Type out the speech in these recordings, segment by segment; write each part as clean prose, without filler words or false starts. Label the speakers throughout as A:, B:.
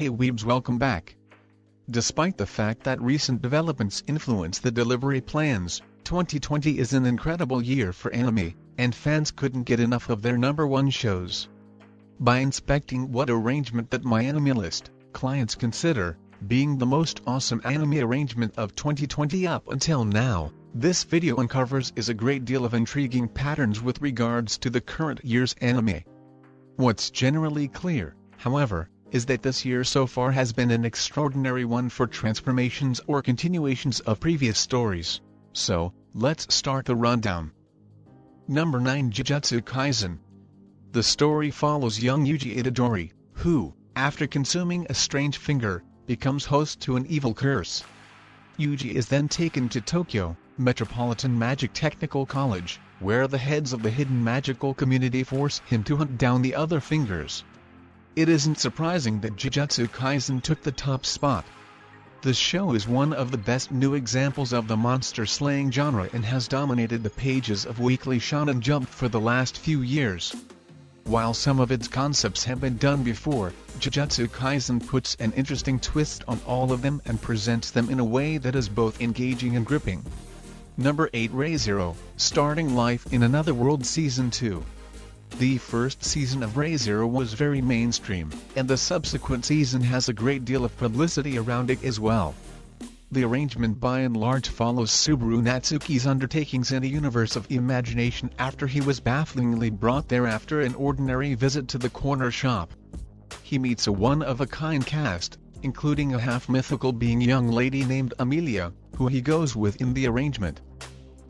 A: Hey weebs, welcome back. Despite the fact that recent developments influence the delivery plans, 2020 is an incredible year for anime, and fans couldn't get enough of their #1 shows. By inspecting what arrangement that MyAnimeList clients consider being the most awesome anime arrangement of 2020 up until now, this video uncovers a great deal of intriguing patterns with regards to the current year's anime. What's generally clear, however, is that this year so far has been an extraordinary one for transformations or continuations of previous stories. So, let's start the rundown. Number 9, Jujutsu Kaisen. The story follows young Yuji Itadori, who, after consuming a strange finger, becomes host to an evil curse. Yuji is then taken to Tokyo Metropolitan Magic Technical College, where the heads of the hidden magical community force him to hunt down the other fingers. It isn't surprising that Jujutsu Kaisen took the top spot. The show is one of the best new examples of the monster-slaying genre and has dominated the pages of Weekly Shonen Jump for the last few years. While some of its concepts have been done before, Jujutsu Kaisen puts an interesting twist on all of them and presents them in a way that is both engaging and gripping. Number 8, Re:Zero, Starting Life in Another World Season 2. The first season of Re:Zero was very mainstream, and the subsequent season has a great deal of publicity around it as well. The arrangement by and large follows Subaru Natsuki's undertakings in a universe of imagination after he was bafflingly brought there after an ordinary visit to the corner shop. He meets a one-of-a-kind cast, including a half-mythical being young lady named Amelia, who he goes with in the arrangement.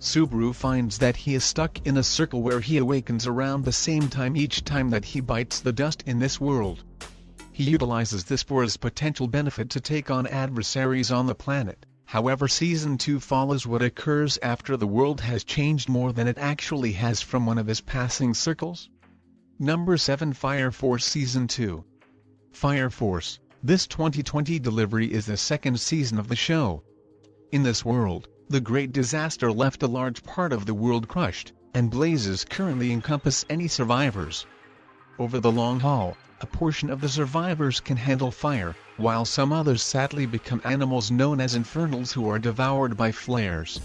A: Subaru finds that he is stuck in a circle where he awakens around the same time each time that he bites the dust in this world. He utilizes this for his potential benefit to take on adversaries on the planet. However, Season 2 follows what occurs after the world has changed more than it actually has from one of his passing circles. Number 7, Fire Force Season 2. Fire Force, this 2020 delivery is the second season of the show. In this world, the Great Disaster left a large part of the world crushed, and blazes currently encompass any survivors. Over the long haul, a portion of the survivors can handle fire, while some others sadly become animals known as infernals who are devoured by flares.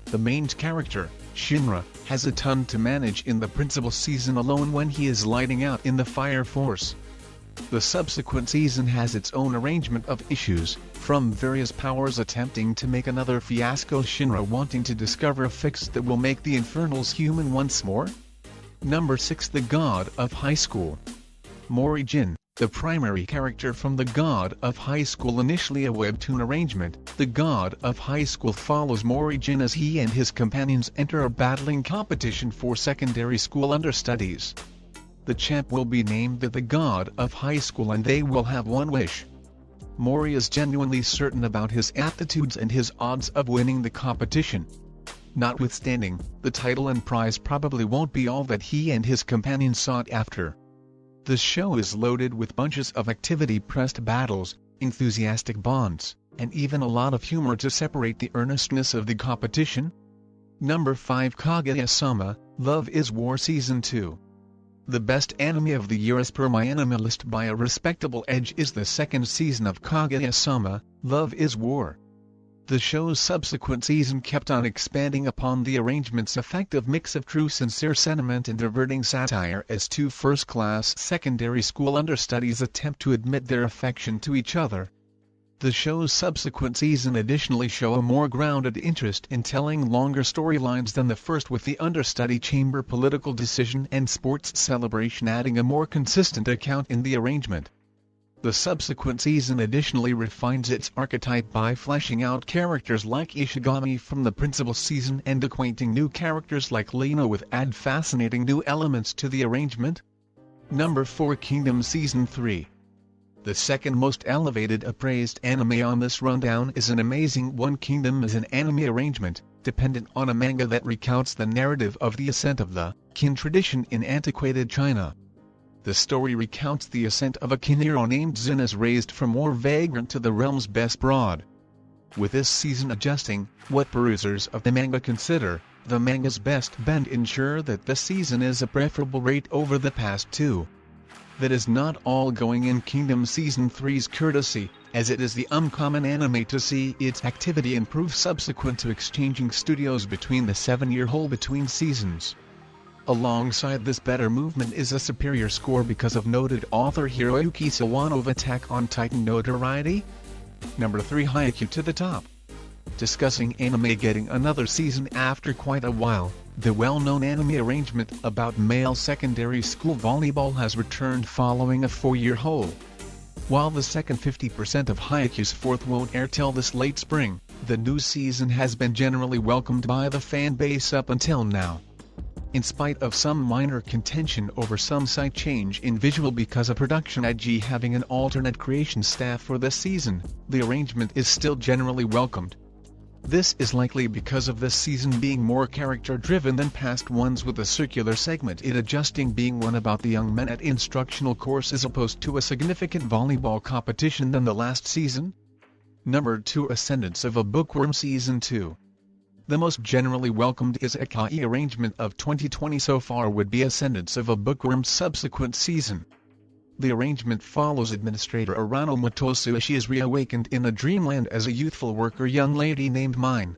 A: The main character, Shinra, has a ton to manage in the principal season alone when he is lighting out in the Fire Force. The subsequent season has its own arrangement of issues, from various powers attempting to make another fiasco, Shinra wanting to discover a fix that will make the Infernals human once more. Number 6, The God of High School. Mori Jin, the primary character from The God of High School, initially a webtoon arrangement. The God of High School follows Mori Jin as he and his companions enter a battling competition for secondary school understudies. The champ will be named the God of High School and they will have one wish. Mori is genuinely certain about his aptitudes and his odds of winning the competition. Notwithstanding, the title and prize probably won't be all that he and his companions sought after. The show is loaded with bunches of activity-pressed battles, enthusiastic bonds, and even a lot of humor to separate the earnestness of the competition. Number 5, Kaguya-sama, Love is War Season 2. The best anime of the year as per MyAnimeList by a respectable edge is the second season of Kaguya-sama, Love is War. The show's subsequent season kept on expanding upon the arrangement's effective mix of true sincere sentiment and diverting satire as two first-class secondary school understudies attempt to admit their affection to each other. The show's subsequent season additionally show a more grounded interest in telling longer storylines than the first, with the understudy chamber political decision and sports celebration adding a more consistent account in the arrangement. The subsequent season additionally refines its archetype by fleshing out characters like Ishigami from the principal season and acquainting new characters like Lena with add fascinating new elements to the arrangement. Number 4, Kingdom Season 3. The second most elevated appraised anime on this rundown is an amazing one. Kingdom is an anime arrangement, dependent on a manga that recounts the narrative of the ascent of the Qin tradition in antiquated China. The story recounts the ascent of a Qin hero named Zin as raised from war vagrant to the realm's best broad. With this season adjusting, what perusers of the manga consider the manga's best bend ensure that the season is a preferable rate over the past two. That is not all going in Kingdom Season 3's courtesy, as it is the uncommon anime to see its activity improve subsequent to exchanging studios between the 7-year hole between seasons. Alongside this better movement is a superior score because of noted author Hiroyuki Sawano of Attack on Titan notoriety. Number 3, Haikyuu to the top. Discussing anime getting another season after quite a while, the well-known anime arrangement about male secondary school volleyball has returned following a 4-year hole. While the second 50% of Haikyuu's fourth won't air till this late spring, the new season has been generally welcomed by the fan base up until now. In spite of some minor contention over some slight change in visual because of Production IG having an alternate creation staff for this season, the arrangement is still generally welcomed. This is likely because of this season being more character-driven than past ones, with a circular segment it adjusting being one about the young men at instructional course as opposed to a significant volleyball competition than the last season. Number 2, Ascendance of a Bookworm Season 2. The most generally welcomed isekai arrangement of 2020 so far would be Ascendance of a Bookworm's subsequent season. The arrangement follows administrator Arano Motosu as she is reawakened in a dreamland as a youthful worker young lady named Mine.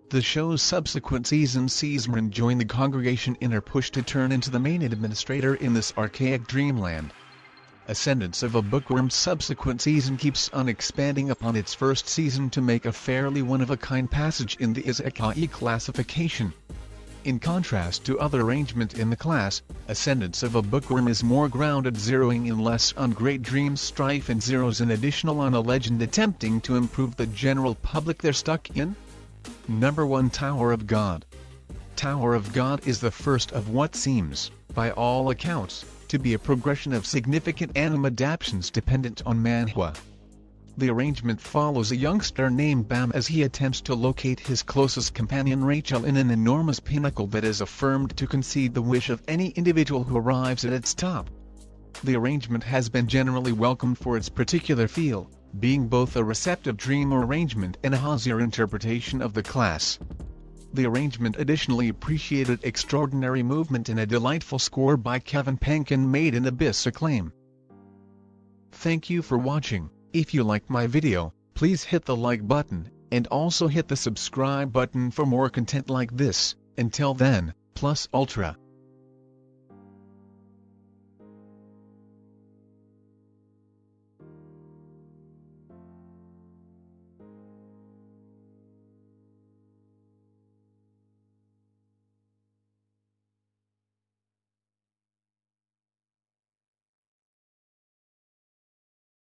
A: The show's subsequent season sees Mine join the congregation in her push to turn into the main administrator in this archaic dreamland. Ascendance of a Bookworm's subsequent season keeps on expanding upon its first season to make a fairly one-of-a-kind passage in the isekai classification. In contrast to other arrangement in the class, Ascendance of a Bookworm is more grounded, zeroing in less on great dreams strife and zeros in additional on a legend attempting to improve the general public they're stuck in. Number 1, Tower of God. Tower of God is the first of what seems, by all accounts, to be a progression of significant anime adaptations dependent on manhwa. The arrangement follows a youngster named Bam as he attempts to locate his closest companion Rachel in an enormous pinnacle that is affirmed to concede the wish of any individual who arrives at its top. The arrangement has been generally welcomed for its particular feel, being both a receptive dream arrangement and a Hasier interpretation of the class. The arrangement additionally appreciated extraordinary movement and a delightful score by Kevin Penkin made in Abyss acclaim. Thank you for watching. If you liked my video, please hit the like button, and also hit the subscribe button for more content like this. Until then, Plus Ultra.